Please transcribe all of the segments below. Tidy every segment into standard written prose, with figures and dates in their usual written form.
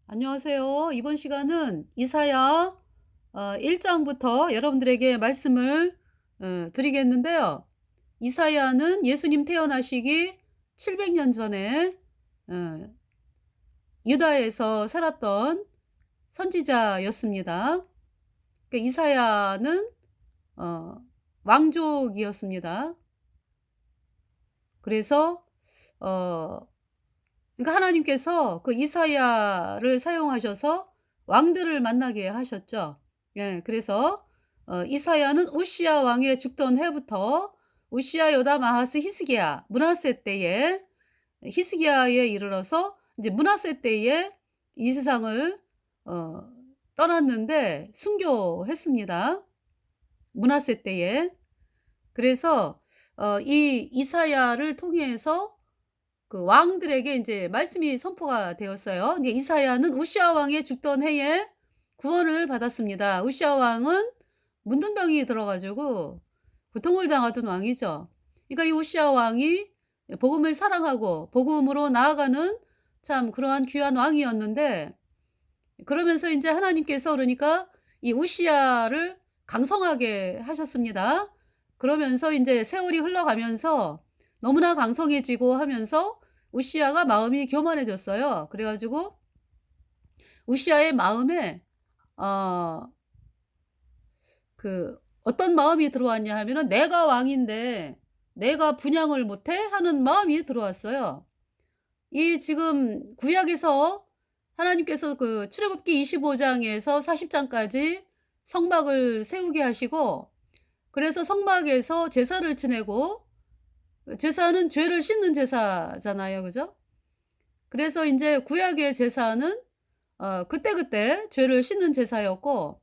안녕하세요. 이번 시간은 이사야 1장부터 여러분들에게 말씀을 드리겠는데요. 이사야는 예수님 태어나시기 700년 전에 어, 유다에서 살았던 선지자였습니다. 이사야는 어, 왕족이었습니다. 그래서 어, 그러니까 하나님께서 그 이사야를 사용하셔서 왕들을 만나게 하셨죠. 예. 그래서 이사야는 우시야 왕의 죽던 해부터 우시야, 요담, 아하스, 히스기야, 므낫세 때에 히스기야에 이르러서 이제 므낫세 때에 이 세상을 어 떠났는데 순교했습니다. 므낫세 때에. 그래서 이 이사야를 통해서 그 왕들에게 인제 말씀이 선포가 되었어요. 근데 이사야는 우시야 왕의 죽던 해에 구원을 받았습니다. 우시야 왕은 문둥병이 들어 가지고 고통을 당하던 왕이죠. 그러니까 이 우시야 왕이 복음을 사랑하고 복음으로 나아가는 참 그러한 귀한 왕이었는데, 그러면서 인제 하나님께서 그러니까 이 우시야를 강성하게 하셨습니다. 그러면서 인제 세월이 흘러가면서 너무나 강성해지고 하면서 우시야가 마음이 교만해졌어요. 그래 가지고 우시야의 마음에 어 어떤 마음이 들어왔냐 하면은 '내가 왕인데 내가 분양을 못 해?' 하는 마음이 들어왔어요. 이 지금 구약에서 하나님께서 그 출애굽기 25 장에서 40 장까지 성막을 세우게 하시고, 그래서 성막에서 제사를 지내고, 제사는 죄를 씻는 제사잖아요. 그죠? 그래서 인제 구약의 제사는 그때그때 죄를 씻는 제사였고,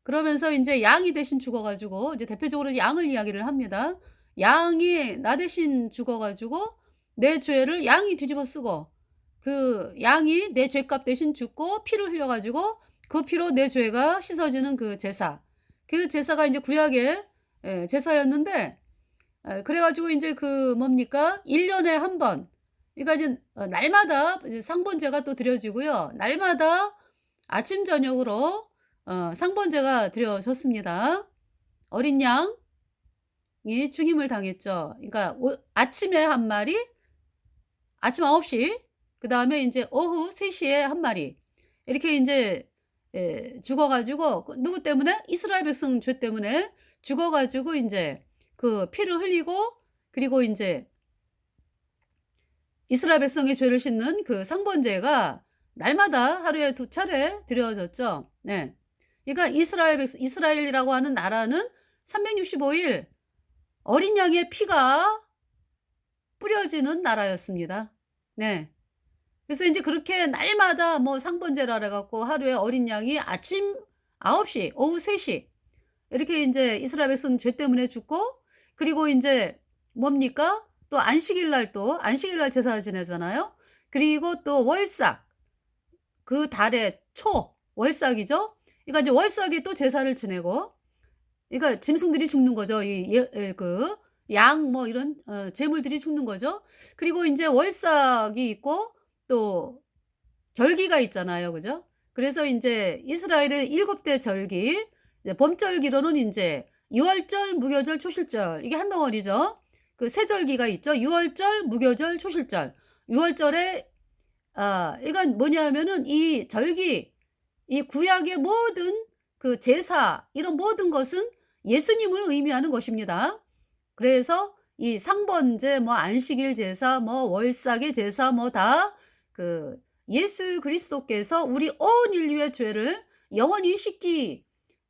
그러면서 인제 양이 대신 죽어 가지고 이제 대표적으로 양을 이야기를 합니다. 양이 나 대신 죽어 가지고 내 죄를 양이 뒤집어 쓰고, 그 양이 내 죄값 대신 죽고 피를 흘려 가지고 그 피로 내 죄가 씻어지는 그 제사. 그 제사가 인제 구약의 제사였는데, 그래 가지고 인제 그 뭡니까? 1 년에 한 번, 그러니까 이제 날마다 이제 상번제가 또 드려지고요. 날마다 아침 저녁으로 상번제가 드려졌습니다. 어린 양이 죽임을 당했죠. 그러니까 아침에 한 마리, 아침 9 시, 그다음에 인제 오후 3 시에 한 마리, 이렇게 인제 죽어 가지고 그 누구 때문에? 이스라엘 백성 죄 때문에 죽어 가지고 인제 그 피를 흘리고, 그리고 인제 이스라엘 백성의 죄를 씻는 그 상번제가 날마다 하루에 2차례 드려졌죠. 네. 그러니까 이스라엘이라고 하는 나라는 365일 어린 양의 피가 뿌려지는 나라였습니다. 네. 그래서 인제 그렇게 날마다 뭐 상번제라 그래 갖고 하루에 어린 양이 아침 9 시, 오후 3 시, 이렇게 인제 이스라엘 백성 죄 때문에 죽고, 그리고 인제 뭡니까? 또 안식일 날, 또 안식일 날 제사 지내잖아요. 그리고 또 월삭, 그 달의 초 월삭이죠. 그러니까 이제 월삭에 또 제사를 지내고, 그러니까 짐승들이 죽는 거죠. 그 양 뭐 이런 제물들이 죽는 거죠. 그리고 인제 월삭이 있고 또 절기가 있잖아요. 그죠? 그래서 인제 이스라엘의 7대 절기, 이제 범절기로는 인제 유월절, 무교절, 초실절, 이게 한 덩어리죠. 그 세 절기가 있죠. 유월절, 무교절, 초실절. 유월절에 이건 뭐냐 하면은 이 절기, 이 구약의 모든 그 제사, 이런 모든 것은 예수님을 의미하는 것입니다. 그래서 이 상번제, 뭐 안식일 제사, 뭐 월삭의 제사, 뭐 다 그 예수 그리스도께서 우리 온 인류의 죄를 영원히 씻기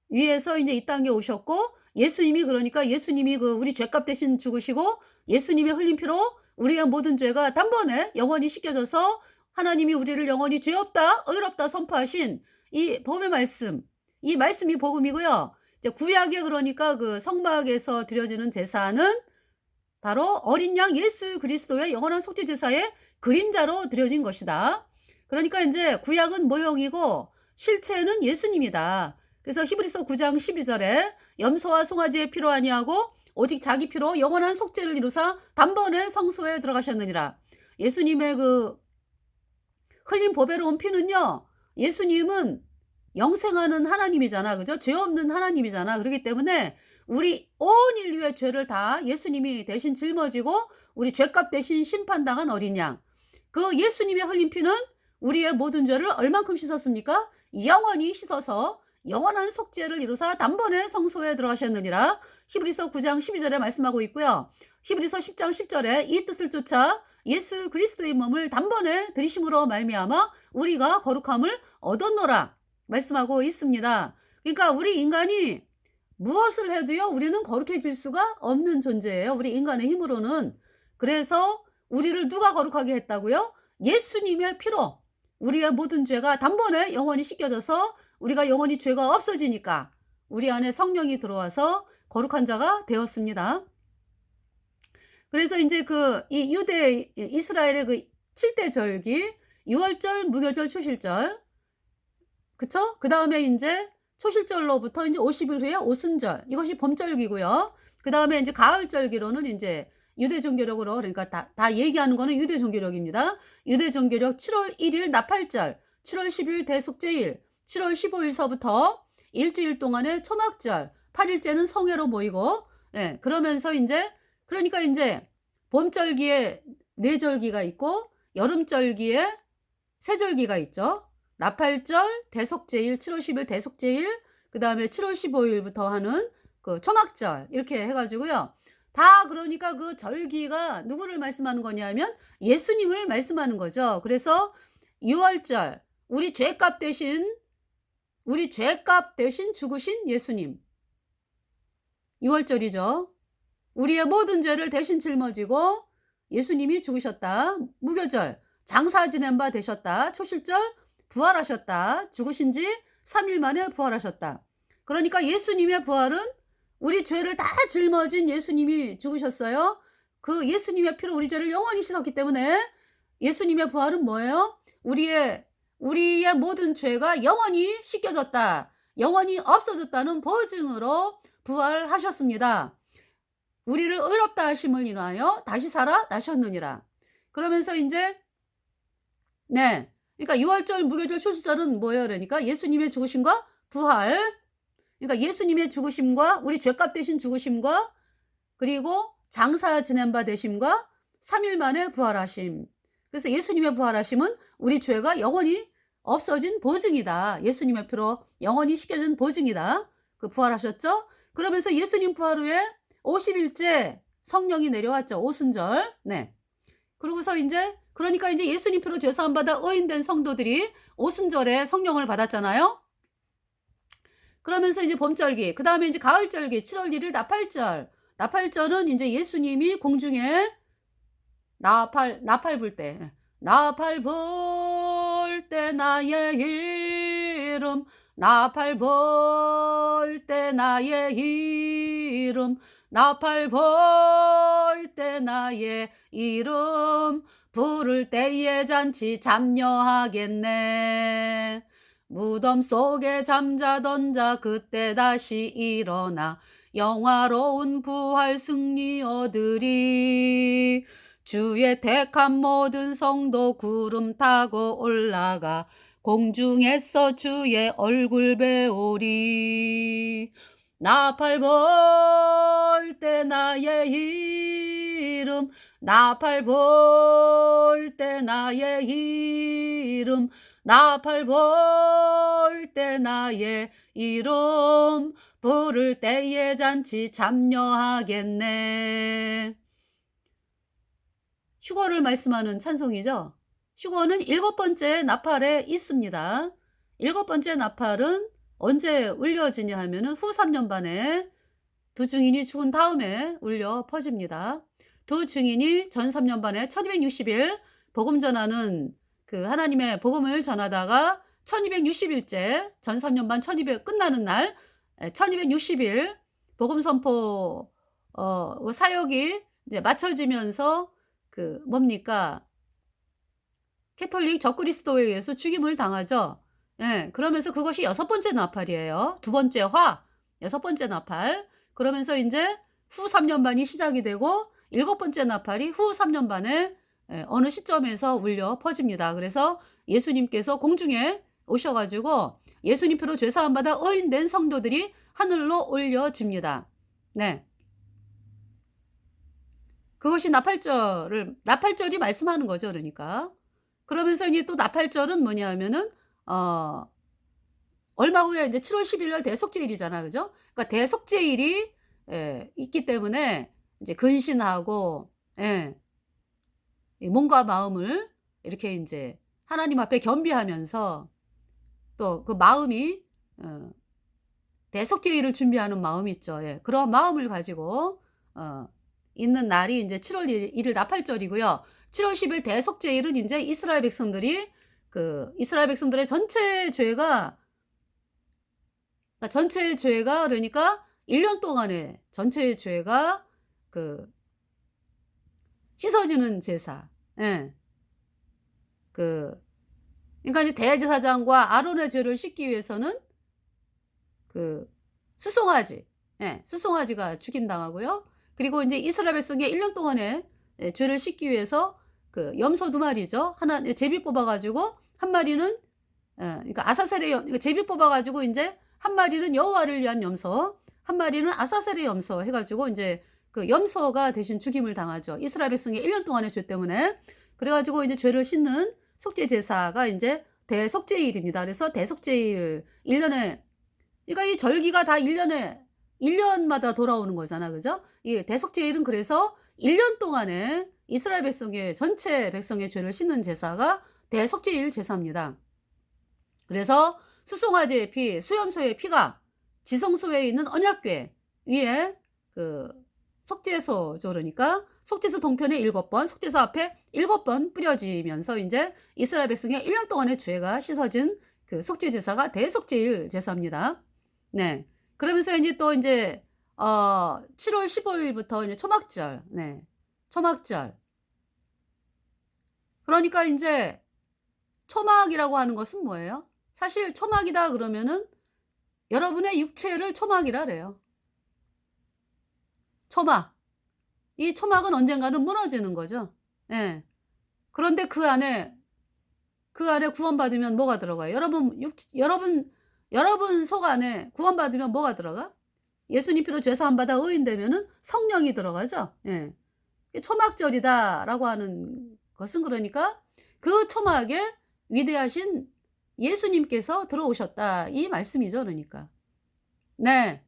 위해서 인제 이 땅에 오셨고, 예수님이, 그러니까 예수님이 그 우리 죄값 대신 죽으시고 예수님의 흘린 피로 우리의 모든 죄가 단번에 영원히 씻겨져서 하나님이 우리를 영원히 죄 없다, 의롭다 선포하신 이 복음의 말씀, 이 말씀이 복음이고요. 이제 구약에 그러니까 그 성막에서 드려지는 제사는 바로 어린 양 예수 그리스도의 영원한 속죄 제사의 그림자로 드려진 것이다. 그러니까 인제 구약은 모형이고 실체는 예수님이다. 그래서 히브리서 9장 12 절에 염소와 송아지의 피로 아니하고 오직 자기 피로 영원한 속죄를 이루사 단번에 성소에 들어가셨느니라. 예수님의 그 흘린 보배로운 피는요, 예수님은 영생하는 하나님이잖아. 그죠? 죄 없는 하나님이잖아. 그렇기 때문에 우리 온 인류의 죄를 다 예수님이 대신 짊어지고 우리 죄값 대신 심판당한 어린 양. 그 예수님의 흘린 피는 우리의 모든 죄를 얼만큼 씻었습니까? 영원히 씻어서 영원한 속죄를 이루사 단번에 성소에 들어가셨느니라. 히브리서 9장 12절에 말씀하고 있고요. 히브리서 10장 10절에 이 뜻을 쫓아 예수 그리스도의 몸을 단번에 들이심으로 말미암아 우리가 거룩함을 얻었노라 말씀하고 있습니다. 그러니까 우리 인간이 무엇을 해도요, 우리는 거룩해질 수가 없는 존재예요. 우리 인간의 힘으로는. 그래서 우리를 누가 거룩하게 했다고요? 예수님의 피로 우리의 모든 죄가 단번에 영원히 씻겨져서 우리가 영원히 죄가 없어지니까 우리 안에 성령이 들어와서 거룩한 자가 되었습니다. 그래서 이제 이 유대 이스라엘의 그 7대 절기, 유월절, 무교절, 초실절, 그쵸? 그 다음에 이제 초실절로부터 이제 50일 후에 오순절, 이것이 봄절기고요. 그 다음에 이제 가을절기로는 이제 유대 종교력으로, 그러니까 다 얘기하는 거는 유대 종교력입니다. 유대 종교력 7월 1일 나팔절, 7월 10일 대속제일, 7월 15일서부터 일주일 동안의 초막절, 8일째는 성회로 모이고, 예, 그러면서 이제, 그러니까 이제 봄절기에 4절기가 있고, 여름절기에 3절기가 있죠. 나팔절, 대속제일, 7월 10일 대속제일, 그 다음에 7월 15일부터 하는 그 초막절, 이렇게 해가지고요. 다 그러니까 그 절기가 누구를 말씀하는 거냐면 예수님을 말씀하는 거죠. 그래서 6월절, 우리 죄값 대신 죽으신 예수님. 6월절이죠. 우리의 모든 죄를 대신 짊어지고 예수님이 죽으셨다. 무교절, 장사 지낸 바 되셨다. 초실절, 부활하셨다. 죽으신 지 3일 만에 부활하셨다. 그러니까 예수님의 부활은 우리 죄를 다 짊어진 예수님이 죽으셨어요. 그 예수님의 피로 우리 죄를 영원히 씻었기 때문에 예수님의 부활은 뭐예요? 우리의 모든 죄가 영원히 씻겨졌다. 영원히 없어졌다는 보증으로 부활하셨습니다. 우리를 의롭다 하심을 인하여 다시 살아 나셨느니라. 그러면서 이제 네, 그러니까 6월절, 무교절, 초실절은 뭐예요? 그러니까 예수님의 죽으심과 부활. 그러니까 예수님의 죽으심과 우리 죄값 대신 죽으심과 그리고 장사 지낸 바 되심과 3일 만에 부활하심. 그래서 예수님의 부활하심은 우리 죄가 영원히 없어진 보증이다. 예수님의 피로 영원히 씻겨진 보증이다. 그 부활하셨죠? 그러면서 예수님 부활 후에 50일째 성령이 내려왔죠. 오순절. 네. 그러고서 이제 그러니까 이제 예수님 피로 죄사함 받아 의인된 성도들이 오순절에 성령을 받았잖아요. 그러면서 이제 봄절기, 그 다음에 이제 가을절기, 7월 1일 나팔절. 나팔절은 이제 예수님이 공중에 나팔 불 때, 나팔 불 때 나의 이름, 나팔 불 때 나의 이름, 나팔 불 때 나의 이름, 부를 때에 잔치 참여하겠네. 무덤 속에 잠자던 자 그때 다시 일어나 영화로운 부활 승리 얻으리. 주의 택한 모든 성도 구름 타고 올라가 공중에서 주의 얼굴 배우리. 나팔 불 때 나의 이름, 나팔 불 때 나의 이름, 나팔 불 때 나의 이름, 부를 때에 잔치 참여하겠네. 휴거를 말씀하는 찬송이죠. 휴거는 7번째 나팔에 있습니다. 7번째 나팔은 언제 울려지냐 하면은 후 3년 반에 두 증인이 죽은 다음에 울려 퍼집니다. 두 증인이 전 3년 반에 1260일 복음 전하는 그 하나님의 복음을 전하다가 1260일째 전 3년 반 1200 끝나는 날 1260일 복음 선포 사역이 이제 맞춰지면서 그 뭡니까? 캐톨릭 적그리스도에 의해서 죽임을 당하죠. 예, 그러면서 그것이 6번째 나팔이에요. 2번째 화, 6번째 나팔. 그러면서 이제 후 3년 반이 시작이 되고 7번째 나팔이 후 3년 반에 어느 시점에서 울려 퍼집니다. 그래서 예수님께서 공중에 오셔 가지고 예수님 피로 죄 사함 받아 의인된 성도들이 하늘로 올려집니다. 네. 그것이 나팔절이 말씀하는 거죠 그러니까. 그러면서 이제 또 나팔절은 뭐냐 하면은 어 얼마 후에 이제 7월 10일 날 대속죄일이잖아. 그죠? 그러니까 대속죄일이 있기 때문에 이제 근신하고 예. 이 몸과 마음을 이렇게 인제 하나님 앞에 겸비하면서 또 그 마음이 어 대속죄일을 준비하는 마음이 있죠. 예. 그런 마음을 가지고 어 있는 날이 인제 7월 1일 나팔절이고요. 7월 10일 대속죄일은 인제 이스라엘 백성들의 전체 죄가 그러니까 전체 죄가 그러니까 1년 동안의 전체의 죄가 그 씻어지는 제사. 예. 그 그러니까 이제 대제사장과 아론의 죄를 씻기 위해서는 그 수송아지, 예, 수송아지가 죽임당하고요. 그리고 인제 이스라엘 백성의 1년 동안의 죄를 씻기 위해서 그 염소 2마리죠. 하나 제비 뽑아 가지고 한 마리는 그러니까 아사셀의 그러니까 제비 뽑아 가지고 인제 한 마리는 여호와를 위한 염소, 한 마리는 아사셀의 염소 해 가지고 인제 그 염소가 대신 죽임을 당하죠. 이스라엘 백성의 1년 동안의 죄 때문에. 그래 가지고 인제 죄를 씻는 속죄 제사가 인제 대속죄일입니다. 그래서 대속죄일 1 년에 그러니까 이 절기가 다 1 년마다 돌아오는 거잖아. 그죠? 이 대속죄일은 그래서 1년 동안에 이스라엘 백성의 전체 백성의 죄를 씻는 제사가 대속죄일 제사입니다. 그래서 수송아지의 피, 수염소의 피가 지성소에 있는 언약궤 위에 그 속죄소죠. 그러니까 속죄소 동편에 7번, 속죄소 앞에 7번 뿌려지면서 인제 이스라엘 백성의 1년 동안의 죄가 씻어진 그 속죄 제사가 대속죄일 제사입니다. 네. 그러면서 인제 또 인제 7월 15 일부터 이제 초막절. 네. 초막절. 그러니까 인제 초막이라고 하는 것은 뭐예요? 사실 초막이다 그러면은 여러분의 육체를 초막이라 그래요. 초막. 이 초막은 언젠가는 무너지는 거죠. 예. 그런데 그 안에 구원받으면 뭐가 들어가요? 여러분 속 안에 구원받으면 뭐가 들어가? 예수님 피로 죄 사함 받아 의인 되면은 성령이 들어가죠. 예. 이 초막절이다라고 하는 것은 그러니까 그 초막에 위대하신 예수님께서 들어오셨다 이 말씀이죠 그러니까. 네.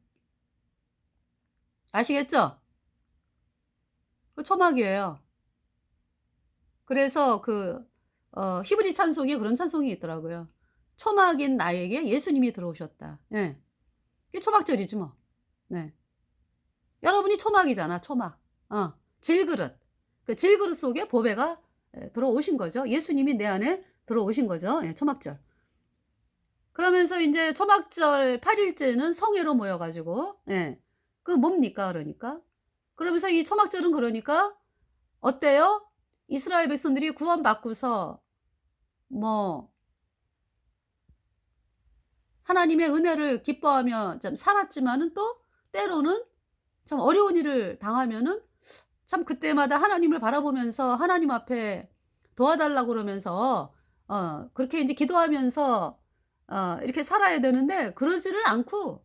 아시겠죠? 그 초막이에요. 그래서 히브리 찬송에 그런 찬송이 있더라고요. "초막인 나에게 예수님이 들어오셨다." 예. 그게 초막절이지 뭐. 네. 여러분이 초막이잖아 초막. 질그릇. 그 질그릇 속에 보배가 들어오신 거죠. 예수님이 내 안에 들어오신 거죠. 예 초막절. 그러면서 인제 초막절 8 일째는 성회로 모여 가지고 예. 그 뭡니까 그러니까? 그러면서 이 초막절은 그러니까 어때요? 이스라엘 백성들이 구원받고서 뭐 하나님의 은혜를 기뻐하며 참 살았지만은 또 때로는 참 어려운 일을 당하면은 참 그때마다 하나님을 바라보면서 하나님 앞에 도와달라고 그러면서 그렇게 인제 기도하면서 이렇게 살아야 되는데 그러지를 않고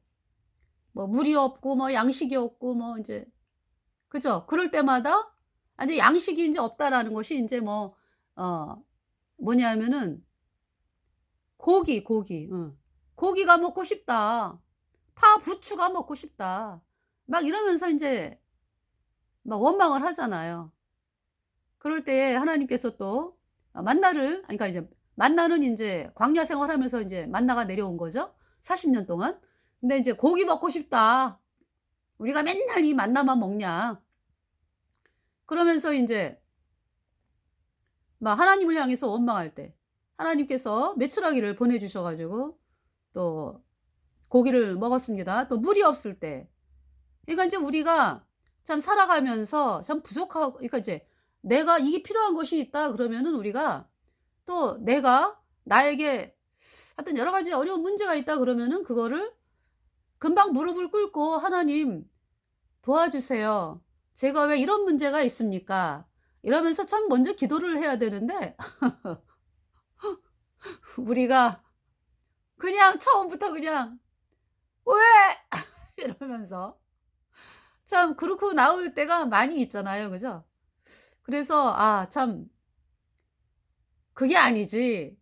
뭐 물이 없고 뭐 양식이 없고 뭐 인제 그죠? 그럴 때마다 인제 양식이 인제 없다라는 것이 인제 뭐 어 뭐냐면은 고기. "고기가 먹고 싶다. 부추가 먹고 싶다." 막 이러면서 인제 막 원망을 하잖아요. 그럴 때에 하나님께서 또 만나를 그러니까 이제 만나는 인제 광야 생활하면서 인제 만나가 내려온 거죠 40년 동안. 근데 인제 "고기 먹고 싶다. 우리가 맨날 이 만나만 먹냐." 그러면서 인제 막 하나님을 향해서 원망할 때 하나님께서 메추라기를 보내 주셔 가지고 또 고기를 먹었습니다. 또 물이 없을 때 그러니까 인제 우리가 참 살아가면서 참 부족하고 그러니까 이제 내가 이게 필요한 것이 있다 그러면은 우리가 또 내가 나에게 하여튼 여러 가지 어려운 문제가 있다 그러면은 그거를 금방 무릎을 꿇고 "하나님 도와주세요. 제가 왜 이런 문제가 있습니까?" 이러면서 참 먼저 기도를 해야 되는데 우리가 그냥 처음부터 그냥 "왜?" 이러면서 참 그렇고 나올 때가 많이 있잖아요. 그죠? 그래서 참 그게 아니지.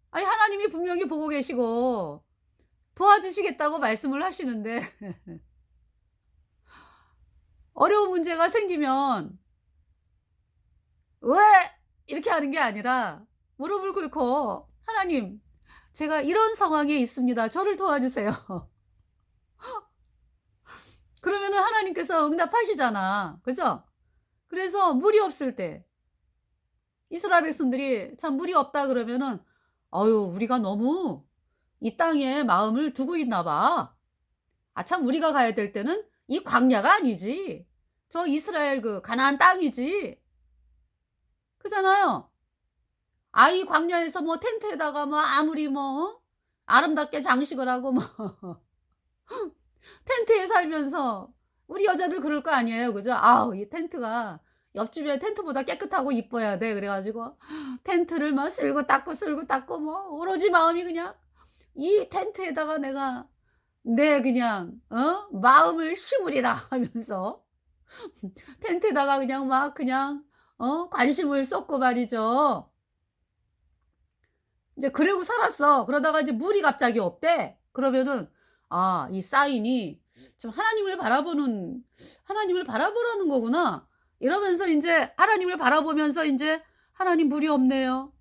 아니 하나님이 분명히 보고 계시고 도와주시겠다고 말씀을 하시는데 어려운 문제가 생기면 "왜?" 이렇게 하는 게 아니라 무릎을 꿇고 "하나님 제가 이런 상황에 있습니다. 저를 도와주세요." 그러면은 하나님께서 응답하시잖아. 그죠? 그래서 물이 없을 때 이스라엘 백성들이 참 물이 없다 그러면은 "어유 우리가 너무 이 땅에 마음을 두고 있나 봐. 참 우리가 가야 될 때는 이 광야가 아니지. 저 이스라엘 그 가나안 땅이지." 그잖아요. 이 광야에서 뭐 텐트에다가 뭐 아무리 뭐 아름답게 장식을 하고 뭐 텐트에 살면서 우리 여자들 그럴 거 아니에요. 그죠? "아우 이 텐트가 옆집에 텐트보다 깨끗하고 이뻐야 돼." 그래 가지고 텐트를 막 쓸고 닦고 쓸고 닦고 뭐 오로지 마음이 그냥 이 텐트에다가 내가 내 그냥 마음을 심으리라 하면서 텐트에다가 그냥 막 그냥 관심을 쏟고 말이죠. 이제 그러고 살았어. 그러다가 이제 물이 갑자기 없대. 그러면은 이 사인이 좀 '하나님을 바라보라는 거구나.' 이러면서 인제 하나님을 바라보면서 인제 '하나님 물이 없네요.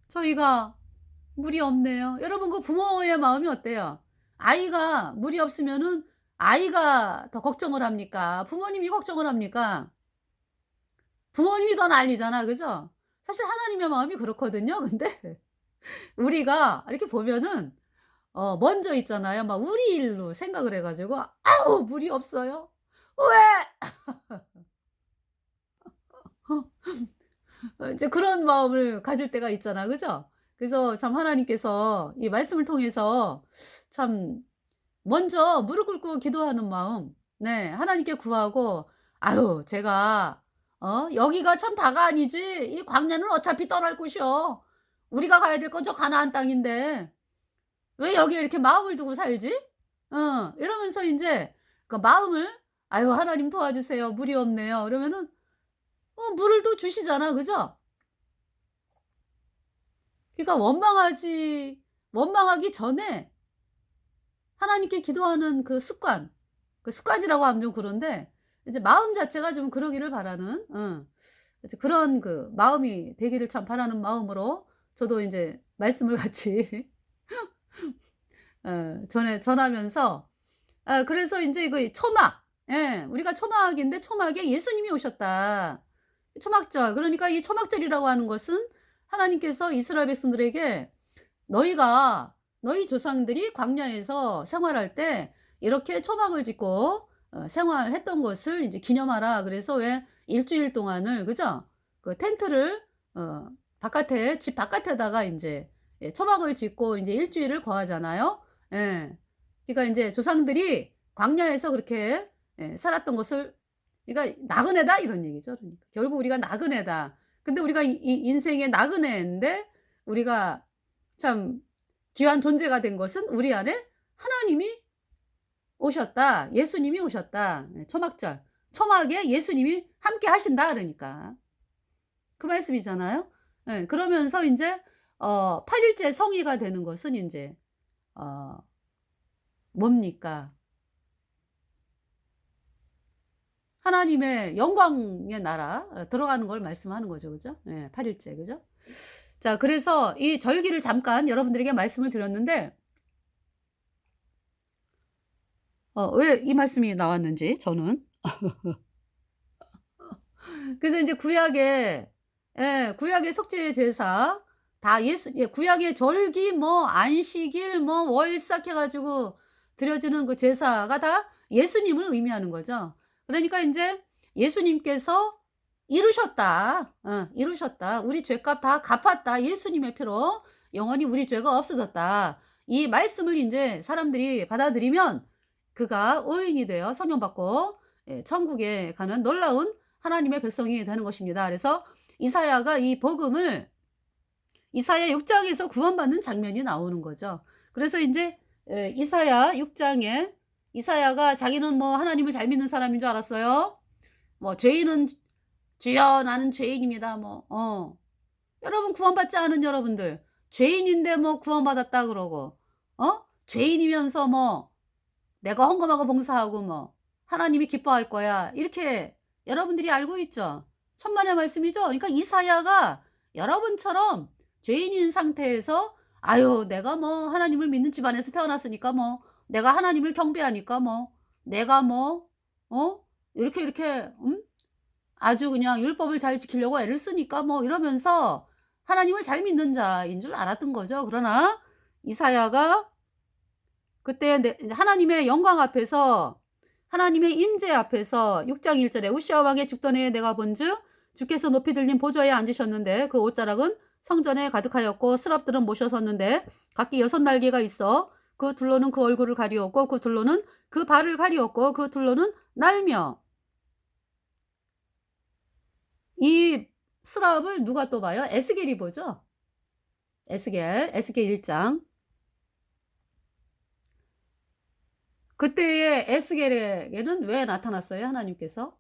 저희가 물이 없네요.' 여러분 그 부모의 마음이 어때요? 아이가 물이 없으면은 아이가 더 걱정을 합니까? 부모님이 걱정을 합니까? 부모님이 더 난리잖아. 그죠? 사실 하나님의 마음이 그렇거든요. 근데 우리가 이렇게 보면은 먼저 있잖아요. 막 우리 일로 생각을 해 가지고 "아우 물이 없어요. 왜?" 이제 그런 마음을 가질 때가 있잖아. 그죠? 그래서 참 하나님께서 이 말씀을 통해서 참 먼저 무릎 꿇고 기도하는 마음 네 하나님께 구하고 "아유 제가 여기가 참 다가 아니지 이 광야는 어차피 떠날 곳이여. 우리가 가야 될 건 저 가나안 땅인데 왜 여기에 이렇게 마음을 두고 살지?" 이러면서 인제 그 마음을 "아유 하나님 도와주세요. 물이 없네요." 그러면은 물을 또 주시잖아. 그죠? 그러니까 원망하기 전에 하나님께 기도하는 그 습관, 그 습관이라고 하면 좀 그런데 이제 마음 자체가 좀 그러기를 바라는 이제 그런 그 마음이 되기를 참 바라는 마음으로 저도 인제 말씀을 같이 전하면서 그래서 인제 그 초막 우리가 초막인데 초막에 예수님이 오셨다. 초막절 그러니까 이 초막절이라고 하는 것은 하나님께서 이스라엘 백성들에게 "너희가 너희 조상들이 광야에서 생활할 때 이렇게 초막을 짓고 생활했던 것을 이제 기념하라." 그래서 왜 일 주일 동안을 그죠? 그 텐트를 바깥에 집 바깥에다가 인제 초막을 짓고 인제 일 주일을 거하잖아요. 예. 그러니까 인제 조상들이 광야에서 그렇게 살았던 것을 그러니까 "나그네다." 이런 얘기죠 그러니까. 결국 우리가 나그네다. 근데 우리가 이 인생의 나그네인데 우리가 참 귀한 존재가 된 것은 우리 안에 하나님이 오셨다. 예수님이 오셨다. 초막절. 초막에 예수님이 함께 하신다 그러니까. 그 말씀이잖아요. 그러면서 인제 8 일째 성의가 되는 것은 인제 어 뭡니까? 하나님의 영광의 나라 들어가는 걸 말씀하는 거죠. 그죠? 8 일째. 그죠? 자 그래서 이 절기를 잠깐 여러분들에게 말씀을 드렸는데 왜 이 말씀이 나왔는지 저는 그래서 인제 구약의 속죄 제사 다 구약의 절기 뭐 안식일 뭐 월삭 해 가지고 드려지는 그 제사가 다 예수님을 의미하는 거죠. 그러니까 인제 예수님께서 이루셨다. 이루셨다. 우리 죄값 다 갚았다. 예수님의 피로 영원히 우리 죄가 없어졌다. 이 말씀을 인제 사람들이 받아들이면 그가 의인이 되어 성령 받고 천국에 가는 놀라운 하나님의 백성이 되는 것입니다. 그래서 이사야가 이 복음을 이사야 6장에서 구원받는 장면이 나오는 거죠. 그래서 인제 이사야 6장에 이사야가 자기는 뭐 하나님을 잘 믿는 사람인 줄 알았어요. 뭐 죄인은 "주여 나는 죄인입니다." 뭐 여러분 구원받지 않은 여러분들 죄인인데 뭐 구원받았다 그러고 죄인이면서 뭐 "내가 헌금하고 봉사하고 뭐 하나님이 기뻐할 거야." 이렇게 여러분들이 알고 있죠. 천만의 말씀이죠. 그러니까 이사야가 여러분처럼 죄인인 상태에서 '아유 내가 뭐 하나님을 믿는 집안에서 태어났으니까 뭐 내가 하나님을 경배하니까 뭐 내가 뭐 이렇게 이렇게 아주 그냥 율법을 잘 지키려고 애를 쓰니까 뭐' 이러면서 하나님을 잘 믿는 자인 줄 알았던 거죠. 그러나 이사야가 그때 하나님의 영광 앞에서 하나님의 임재 앞에서 6장 1 절에 "우시아 왕의 죽던 해에 내가 본즉 주께서 높이 들린 보좌에 앉으셨는데 그 옷자락은 성전에 가득하였고 스랍들은 모셔 섰는데 각기 6 날개가 있어 그 둘로는 그 얼굴을 가리웠고 그 둘로는 그 발을 가리웠고 그 둘로는 날며." 이 스랍을 누가 또 봐요? 에스겔이 보죠. 에스겔 1 장. 그때의 에스겔에게는 왜 나타났어요 하나님께서?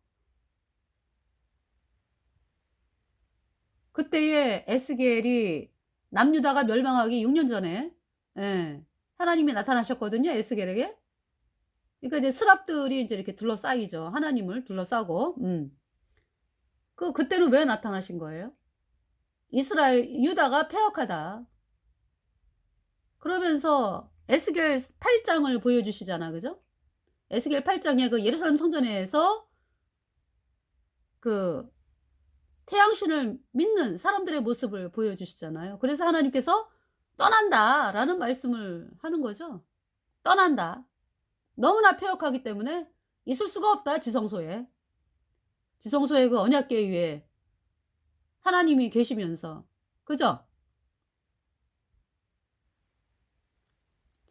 그때의 에스겔이 남유다가 멸망하기 6년 전에 예 하나님이 나타나셨거든요 에스겔에게. 그러니까 이제 스랍들이 인제 이렇게 둘러싸이죠. 하나님을 둘러싸고. 그때는 왜 나타나신 거예요? 이스라엘 유다가 패역하다. 그러면서 에스겔 8 장을 보여주시잖아. 그죠? 에스겔 8 장에 그 예루살렘 성전에서 그 태양신을 믿는 사람들의 모습을 보여주시잖아요. 그래서 하나님께서 "떠난다."라는 말씀을 하는 거죠. 떠난다. 너무나 패역하기 때문에 있을 수가 없다 지성소에. 지성소의 그 언약궤 위에 하나님이 계시면서. 그죠?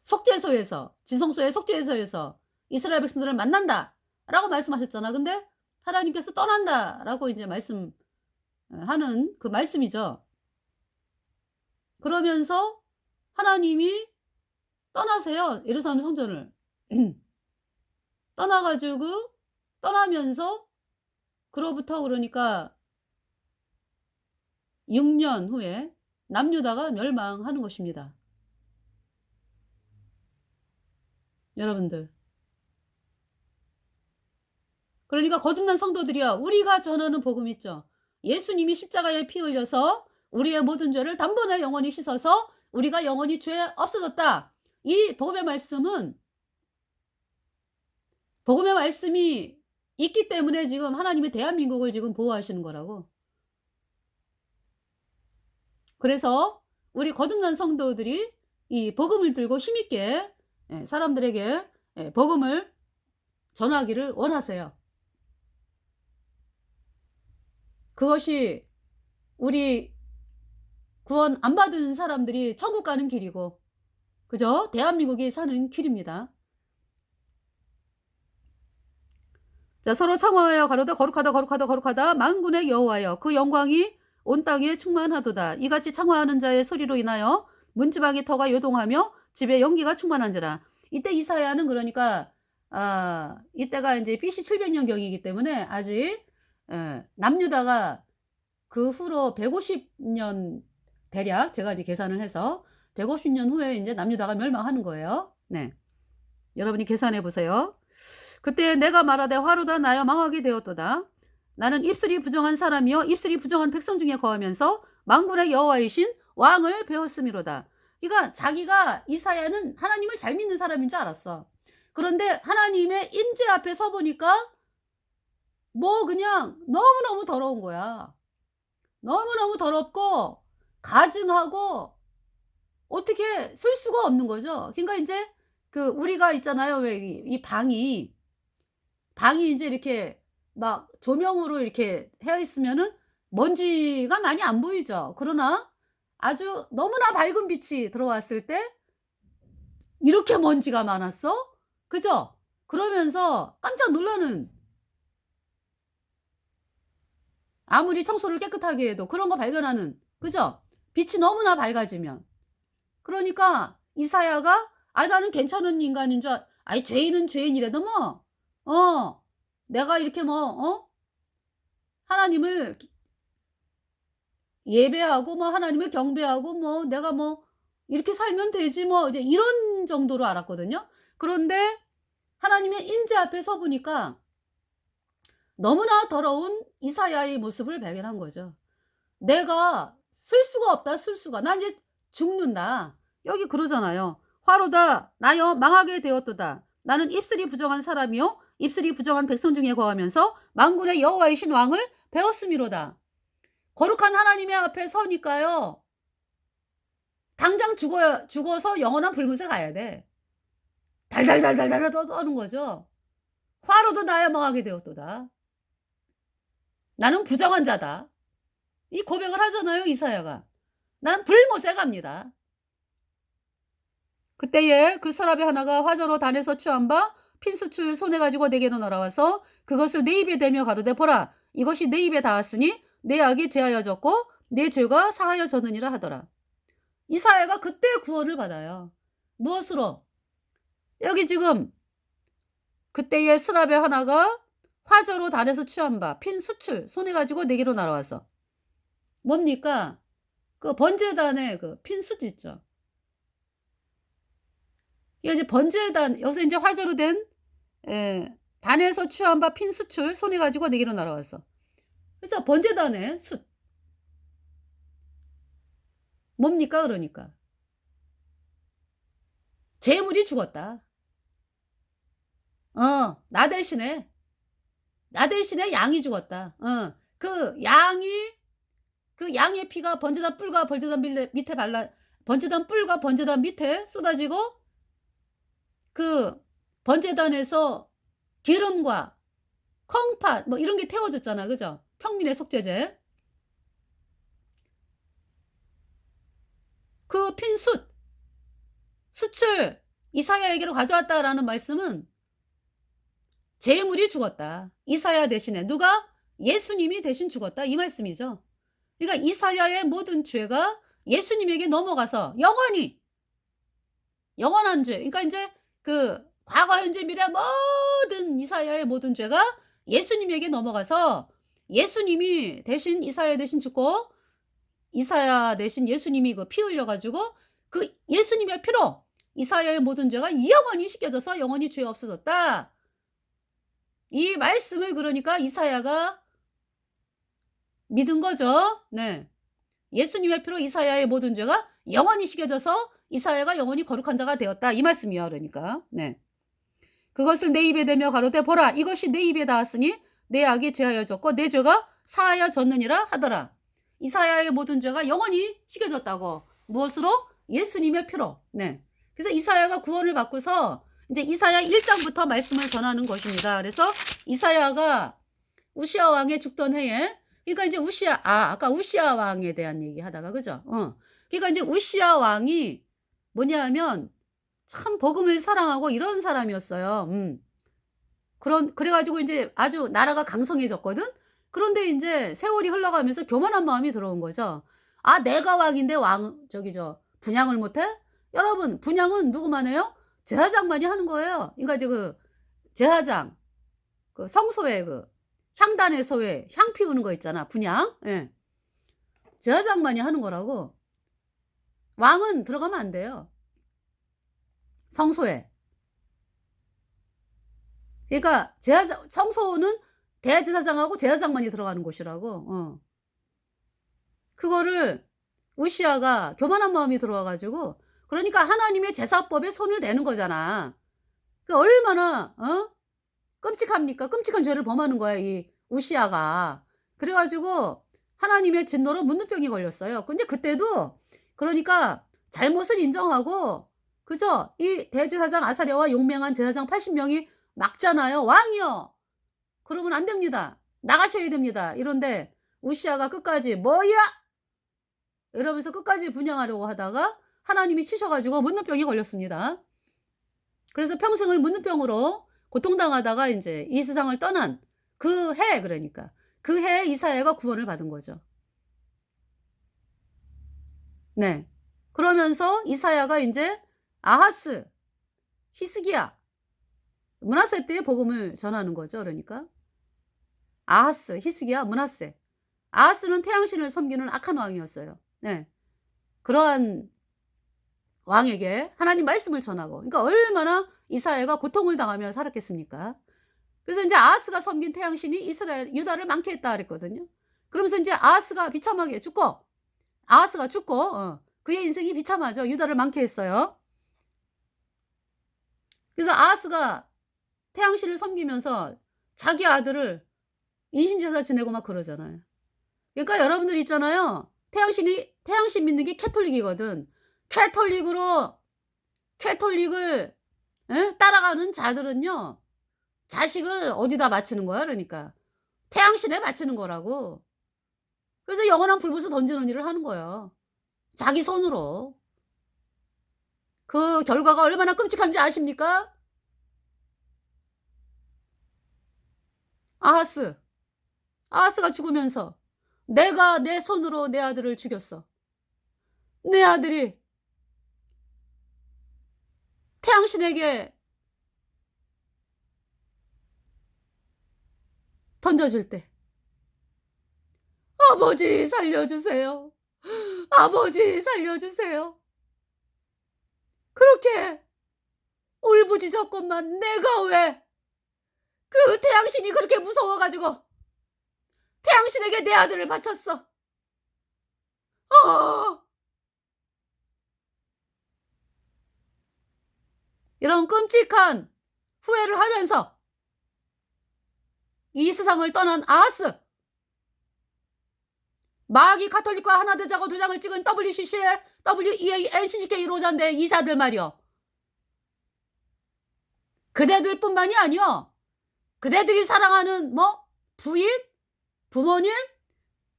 속죄소에서 지성소의 속죄소에서 "이스라엘 백성들을 만난다."라고 말씀하셨잖아. 근데 하나님께서 "떠난다."라고 이제 하는 그 말씀이죠. 그러면서 하나님이 떠나세요, 예루살렘 성전을. 떠나 가지고 떠나면서 그로부터 그러니까 6년 후에 남유다가 멸망하는 것입니다. 여러분들. 그러니까 거듭난 성도들이요. 우리가 전하는 복음 있죠. 예수님이 십자가에 피 흘려서 우리의 모든 죄를 단번에 영원히 씻어서 우리가 영원히 죄 없어졌다. 이 복음의 말씀이 있기 때문에 지금 하나님이 대한민국을 지금 보호하시는 거라고. 그래서 우리 거듭난 성도들이 이 복음을 들고 힘있게 사람들에게 복음을 전하기를 원하세요. 그것이 우리 구원 안 받은 사람들이 천국 가는 길이고 그죠? 대한민국이 사는 길입니다. 자 서로 청하여 가로되 거룩하다 거룩하다 거룩하다 만군의 여호와여 그 영광이 온 땅에 충만하도다. 이같이 청하하는 자의 소리로 인하여 문지방의 터가 요동하며 집에 연기가 충만한지라. 이때 이사야는 그러니까 이때가 인제 BC 700년 경이기 때문에 아직 남유다가 그 후로 150년 대략 제가 이제 계산을 해서 150년 후에 인제 남유다가 멸망하는 거예요. 네. 여러분이 계산해 보세요. 그때 내가 말하되 화로다 나여 망하게 되었도다. 나는 입술이 부정한 사람이요 입술이 부정한 백성 중에 거하면서 만군의 여호와이신 왕을 배웠음이로다. 그러니까 자기가 이사야는 하나님을 잘 믿는 사람인 줄 알았어. 그런데 하나님의 임재 앞에 서 보니까 뭐 그냥 너무너무 더러운 거야. 너무너무 더럽고 가증하고 어떻게 쓸 수가 없는 거죠. 그러니까 인제 그 우리가 있잖아요. 왜 이 방이 인제 이렇게 막 조명으로 이렇게 헤어 있으면은 먼지가 많이 안 보이죠. 그러나 아주 너무나 밝은 빛이 들어왔을 때 '이렇게 먼지가 많았어?' 그죠? 그러면서 깜짝 놀라는 아무리 청소를 깨끗하게 해도 그런 거 발견하는 그죠? 빛이 너무나 밝아지면. 그러니까 이사야가 나는 괜찮은 인간인 줄 아이 죄인은 죄인이라도 뭐 내가 이렇게 하나님을 예배하고 뭐 하나님을 경배하고 뭐 내가 뭐 이렇게 살면 되지 뭐 이제 이런 정도로 알았거든요. 그런데 하나님의 임재 앞에 서 보니까 너무나 더러운 이사야의 모습을 발견한 거죠. 내가 쓸 수가 없다, 쓸 수가. 나 이제 죽는다. 여기 그러잖아요. 화로다 나여 망하게 되었도다. 나는 입술이 부정한 사람이요 입술이 부정한 백성 중에 거하면서 만군의 여호와이신 왕을 배웠음이로다. 거룩한 하나님의 앞에 서니까요. 당장 죽어서 영원한 불못에 가야 돼. 달달달달달 떠는 거죠. 화로도 나야 망하게 되었도다. 나는 부정한 자다. 이 고백을 하잖아요, 이사야가. 난 불못에 갑니다. 그때에 그 사람의 하나가 화저로 단에서 취한 바 핀수출 손에 가지고 내게로 날아와서 그것을 내 입에 대며 가로되 보라 이것이 내 입에 닿았으니 내 악이 제하여졌고 내 죄가 사하여졌느니라 하더라. 이사야가 그때 구원을 받아요. 무엇으로? 여기 지금 그때에 스랍의 하나가 화저로 단에서 취한 바 핀수출 손에 가지고 내게로 날아와서 뭡니까? 그 번제단의 그 핀숫 있죠. 이게 이제 번제단 여기서 이제 화저로 된 단에서 취한 바 핀수출 손에 가지고 내게로 날아왔어. 그죠? 번제단의 숫. 뭡니까 그러니까? 재물이 죽었다. 나 대신에 양이 죽었다. 그 양의 피가 번제단 뿔과 번제단 밑에 번제단 뿔과 번제단 밑에 쏟아지고 그 번제단에서 기름과 콩팥 뭐 이런 게 태워졌잖아. 그죠? 평민의 속죄제. 그 핀숫 숯을 이사야에게로 가져왔다라는 말씀은 재물이 죽었다. 이사야 대신에 누가? 예수님이 대신 죽었다. 이 말씀이죠. 그러니까 이사야의 모든 죄가 예수님에게 넘어가서 영원한 죄. 그러니까 이제 그 과거 현재 미래 모든 이사야의 모든 죄가 예수님에게 넘어가서 예수님이 대신 이사야 대신 죽고 이사야 대신 예수님이 그 피 흘려 가지고 그 예수님의 피로 이사야의 모든 죄가 영원히 씻겨져서 영원히 죄 없어졌다. 이 말씀을 그러니까 이사야가 믿은 거죠. 네. 예수님의 피로 이사야의 모든 죄가 영원히 씻겨져서 이사야가 영원히 거룩한 자가 되었다. 이 말씀이야. 그러니까. 네. 그것을 내 입에 대며 가로되 보라 이것이 내 입에 닿았으니 내 악이 제하여졌고 내 죄가 사하여졌느니라 하더라. 이사야의 모든 죄가 영원히 씻겨졌다고. 무엇으로? 예수님의 피로. 네. 그래서 이사야가 구원을 받고서 이제 이사야 1장부터 말씀을 전하는 것입니다. 그래서 이사야가 우시아 왕의 죽던 해에 그러니까 이제 아까 우시아 왕에 대한 얘기 하다가 그죠? 그러니까 이제 우시아 왕이 뭐냐면 참 복음을 사랑하고 이런 사람이었어요. 그래가지고 이제 아주 나라가 강성해졌거든? 그런데 이제 세월이 흘러가면서 교만한 마음이 들어온 거죠. 내가 왕인데 분양을 못해? 여러분, 분양은 누구만 해요? 제사장만이 하는 거예요. 그러니까 이제 그 제사장, 그 성소에 향단에서 왜 향 피우는 거 있잖아. 분양. 예. 제사장만이 하는 거라고. 왕은 들어가면 안 돼요. 성소에. 그러니까 성소는 대제사장하고 제사장만이 들어가는 곳이라고. 그거를 우시아가 교만한 마음이 들어와 가지고 그러니까 하나님의 제사법에 손을 대는 거잖아. 그 얼마나 끔찍합니까? 끔찍한 죄를 범하는 거야, 이 우시아가. 그래 가지고 하나님의 진노로 문둥병이 걸렸어요. 근데 그때도 그러니까 잘못을 인정하고 그죠? 이 대제사장 아사랴와 용맹한 제사장 80명이 막잖아요. 왕이요. 그러면 안 됩니다. 나가셔야 됩니다. 이런데 우시아가 끝까지 뭐야? 이러면서 끝까지 분양하려고 하다가 하나님이 치셔가지고 문둥병이 걸렸습니다. 그래서 평생을 문둥병으로 고통당하다가 이제 이 세상을 떠난 그 해 그러니까 그 해에 이사야가 구원을 받은 거죠. 네. 그러면서 이사야가 인제 아하스, 히스기야, 므낫세 때에 복음을 전하는 거죠 그러니까. 아하스, 히스기야, 므낫세. 아하스는 태양신을 섬기는 악한 왕이었어요. 네. 그러한 왕에게 하나님 말씀을 전하고, 그러니까 얼마나 이사야가 고통을 당하며 살았겠습니까? 그래서 인제 아하스가 섬긴 태양신이 이스라엘 유다를 많게 했다 그랬거든요. 그러면서 인제 아하스가 비참하게 죽고, 아하스가 죽고 그의 인생이 비참하죠. 유다를 많게 했어요. 그래서 아하스가 태양신을 섬기면서 자기 아들을 인신제사 지내고 막 그러잖아요. 그러니까 여러분들 있잖아요. 태양신 믿는 게 캐톨릭이거든. 캐톨릭을 따라가는 자들은요. 자식을 어디다 바치는 거야 그러니까. 태양신에 바치는 거라고. 그래서 영원한 불못을 던지는 일을 하는 거예요. 자기 손으로. 그 결과가 얼마나 끔찍한지 아십니까? 아하스. 아하스가 죽으면서 내가 내 손으로 내 아들을 죽였어. 내 아들이 태양신에게 던져질 때 "아버지 살려주세요. 아버지 살려주세요." 그렇게 울부짖었건만 내가 왜 그 태양신이 그렇게 무서워 가지고 태양신에게 내 아들을 바쳤어. 어. 이런 끔찍한 후회를 하면서 이 세상을 떠난 아하스. 마귀 가톨릭과 하나 되자고 도장을 찍은 WCC의 WEA NCCK 로자인데 이 자들 말이요. 그대들뿐만이 아니요. 그대들이 사랑하는 부인, 부모님,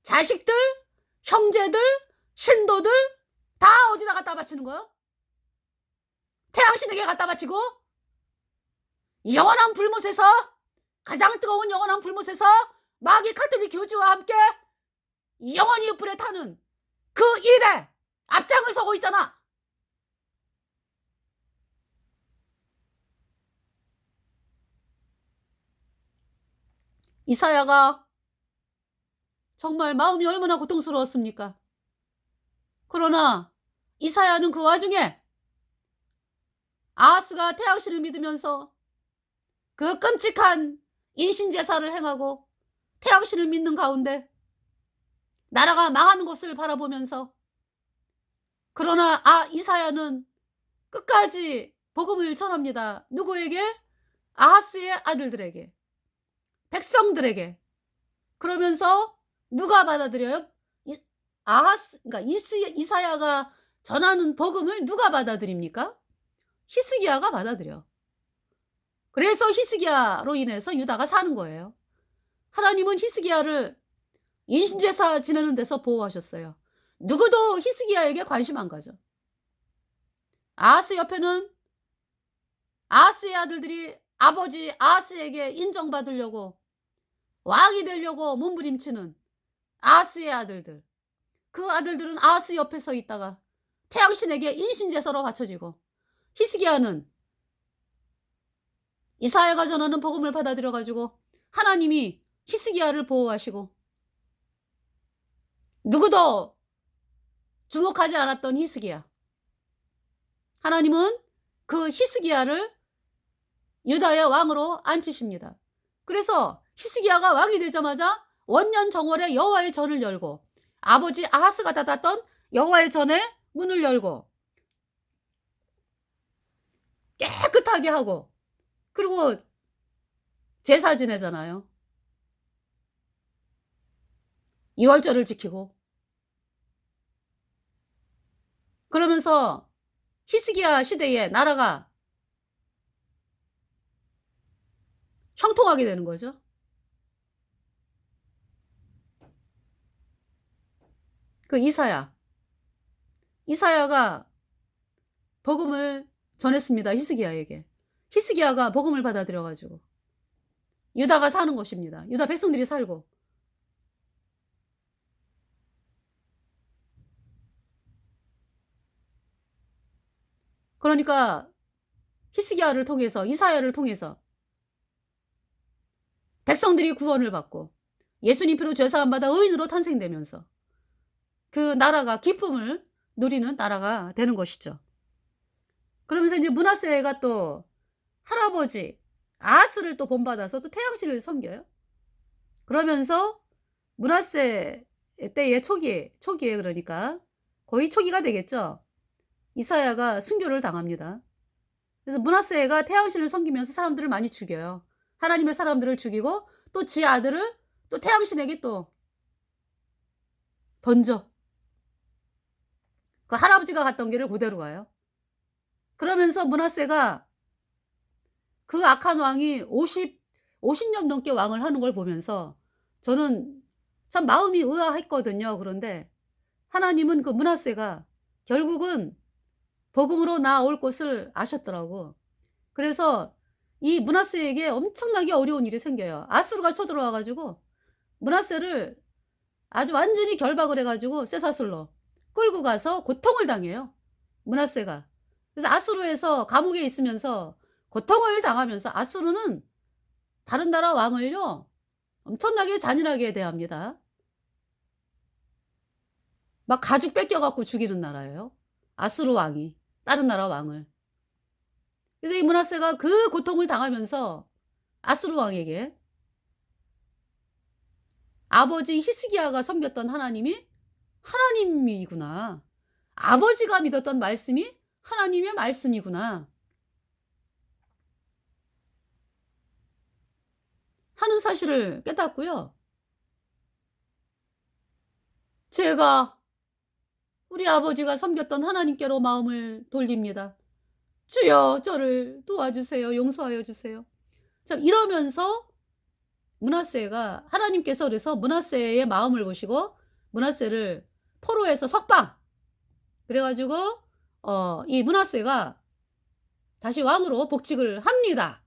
자식들, 형제들, 신도들 다 어디다 갖다 바치는 거예요? 태양신에게 갖다 바치고 영원한 불못에서, 가장 뜨거운 영원한 불못에서 마귀 가톨릭 교주와 함께 영원히 불에 타는 그 일에 앞장을 서고 있잖아. 이사야가 정말 마음이 얼마나 고통스러웠습니까? 그러나 이사야는 그 와중에 아하스가 태양신을 믿으면서 그 끔찍한 인신제사를 행하고 태양신을 믿는 가운데 나라가 망하는 것을 바라보면서, 그러나 이사야는 끝까지 복음을 전합니다. 누구에게? 아하스의 아들들에게, 백성들에게. 그러면서 누가 받아들여요? 그러니까 이사야가 전하는 복음을 누가 받아들입니까? 히스기야가 받아들여. 그래서 히스기야로 인해서 유다가 사는 거예요. 하나님은 히스기야를 인신제사 지내는 데서 보호하셨어요. 누구도 히스기야에게 관심 안 가져. 아하스 옆에는 아하스의 아들들이 아버지 아하스에게 인정받으려고, 왕이 되려고 몸부림치는 아하스의 아들들. 그 아들들은 아하스 옆에 서 있다가 태양신에게 인신제사로 바쳐지고, 히스기야는 이사야가 전하는 복음을 받아들여 가지고 하나님이 히스기야를 보호하시고, 누구도 주목하지 않았던 히스기야. 하나님은 그 히스기야를 유다의 왕으로 앉히십니다. 그래서 히스기야가 왕이 되자마자 원년 정월에 여호와의 전을 열고, 아버지 아하스가 닫았던 여호와의 전의 문을 열고 깨끗하게 하고, 그리고 제사 지내잖아요. 유월절을 지키고. 그러면서 히스기야 시대에 나라가 형통하게 되는 거죠. 그 이사야가 복음을 전했습니다. 히스기야에게. 히스기야가 복음을 받아들여 가지고 유다가 사는 것입니다. 유다 백성들이 살고. 그러니까 히스기야를 통해서, 이사야를 통해서 백성들이 구원을 받고 예수님 피로 죄사함 받아 의인으로 탄생되면서 그 나라가 기쁨을 누리는 나라가 되는 것이죠. 그러면서 이제 므낫세가 또 할아버지 아스를 또 본받아서 또 태양신을 섬겨요. 그러면서 므낫세 때의 초기에 그러니까 거의 초기가 되겠죠. 이사야가 순교를 당합니다. 그래서 므낫세가 태양신을 섬기면서 사람들을 많이 죽여요. 하나님의 사람들을 죽이고 또 지 아들을 또 태양신에게 또 던져. 그 할아버지가 갔던 길을 그대로 가요. 그러면서 므낫세가 그 악한 왕이 50년 넘게 왕을 하는 걸 보면서 저는 참 마음이 의아했거든요. 그런데 하나님은 그 므낫세가 결국은 복음으로 나올 것을 아셨더라고. 그래서 이 므낫세에게 엄청나게 어려운 일이 생겨요. 아수르가 쳐들어와 가지고 므낫세를 아주 완전히 결박을 해 가지고 쇠사슬로 끌고 가서 고통을 당해요, 므낫세가. 그래서 아수르에서 감옥에 있으면서 고통을 당하면서 아수르는 다른 나라 왕을요 엄청나게 잔인하게 대합니다. 막 가죽 뺏겨 갖고 죽이는 나라예요, 아수르 왕이 다른 나라 왕을. 그래서 이 므낫세가 그 고통을 당하면서 아수르 왕에게 아버지 히스기야가 섬겼던 하나님이 하나님이구나. 아버지가 믿었던 말씀이 하나님의 말씀이구나 하는 사실을 깨닫고요. 제가 우리 아버지가 섬겼던 하나님께로 마음을 돌립니다. 주여 저를 도와주세요. 용서하여 주세요. 참 이러면서 므낫세가 하나님께서 그래서 므낫세의 마음을 보시고 므낫세를 포로에서 석방 그래 가지고 이 므낫세가 다시 왕으로 복직을 합니다.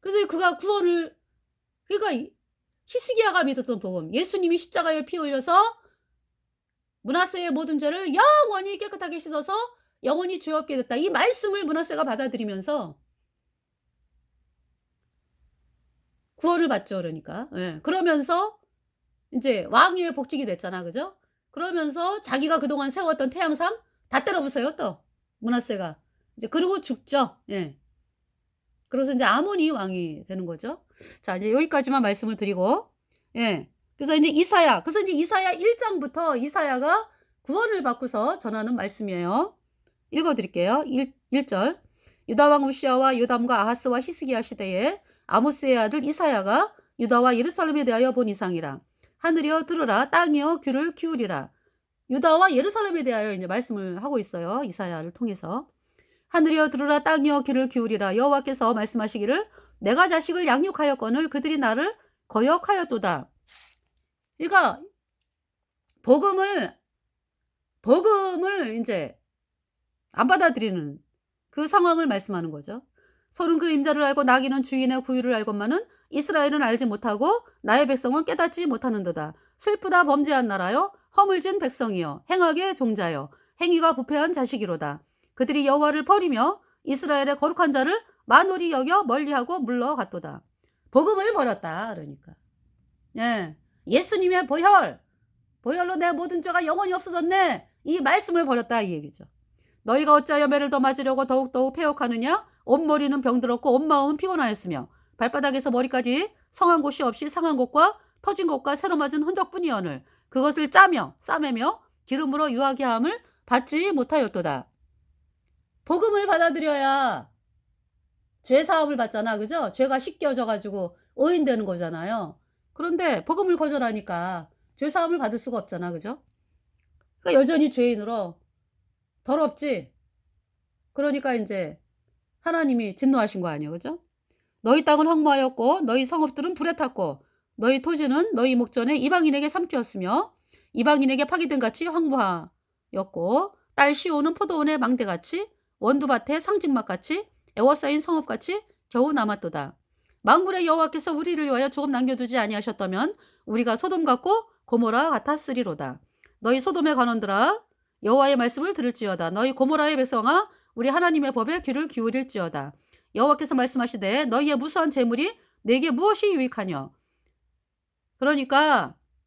그래서 그가 구원을 그러니까 히스기야가 믿었던 복음, 예수님이 십자가에 피 흘려서 므낫세의 모든 죄를 영원히 깨끗하게 씻어서 영원히 죄 없게 됐다. 이 말씀을 므낫세가 받아들이면서 구원을 받죠. 그러니까. 예. 그러면서 인제 왕위에 복직이 됐잖아. 그죠? 그러면서 자기가 그동안 세웠던 태양상 다 때려 부숴요 또 므낫세가. 이제 그러고 죽죠. 예. 그래서 인제 아몬이 왕이 되는 거죠. 자 이제 여기까지만 말씀을 드리고 예. 그래서 인제 이사야 1 장부터 이사야가 구원을 받고서 전하는 말씀이에요. 읽어 드릴게요. 1 절. 유다 왕 우시야와 요담과 아하스와 히스기야 시대에 아모스의 아들 이사야가 유다와 예루살렘에 대하여 본 이상이라. 하늘이여 들으라, 땅이여 귀를 기울이라. 유다와 예루살렘에 대하여 이제 말씀을 하고 있어요, 이사야를 통해서. 하늘이여 들으라, 땅이여 귀를 기울이라. 여호와께서 말씀하시기를 내가 자식을 양육하였거늘 그들이 나를 거역하였도다. 그러니까 복음을 인제 안 받아들이는 그 상황을 말씀하는 거죠. 소는 그 임자를 알고 나귀는 주인의 구유를 알건만은 이스라엘은 알지 못하고 나의 백성은 깨닫지 못하는도다. 슬프다 범죄한 나라여, 허물진 백성이여, 행악의 종자여, 행위가 부패한 자식이로다. 그들이 여호와를 버리며 이스라엘의 거룩한 자를 만홀히 여겨 멀리하고 물러갔도다. 복음을 버렸다 그러니까. 예. 예수님의 보혈로 내 모든 죄가 영원히 없어졌네. 이 말씀을 버렸다 이 얘기죠. 너희가 어찌하여 매를 더 맞으려고 더욱더욱 패역하느냐? 온 머리는 병들었고 온 마음은 피곤하였으며 발바닥에서 머리까지 성한 곳이 없이 상한 곳과 터진 곳과 새로 맞은 흔적뿐이여늘 그것을 짜며 싸매며 기름으로 유하게 함을 받지 못하였도다. 복음을 받아들여야 죄 사함을 받잖아. 그죠? 죄가 씻겨져 가지고 의인 되는 거잖아요. 그런데 복음을 거절하니까 죄 사함을 받을 수가 없잖아. 그죠? 그러니까 여전히 죄인으로 더럽지. 그러니까 인제 하나님이 진노하신 거 아니에요. 그죠? 너희 땅은 황무하였고 너희 성읍들은 불에 탔고 너희 토지는 너희 목전에 이방인에게 삼키었으며 이방인에게 파기된 같이 황무하였고 딸 시온은 포도원의 망대같이 원두밭의 상직막같이 애워싸인 성읍같이 겨우 남았도다. 만군의 여호와께서 우리를 위하여 조금 남겨두지 아니하셨다면 우리가 소돔 같고 고모라 같았으리로다. 너희 소돔의 관원들아 여호와의 말씀을 들을지어다. 너희 고모라의 백성아 우리 하나님의 법에 귀를 기울일지어다. 여호와께서 말씀하시되 너희의 무수한 재물이 내게 무엇이 유익하뇨. 그러니까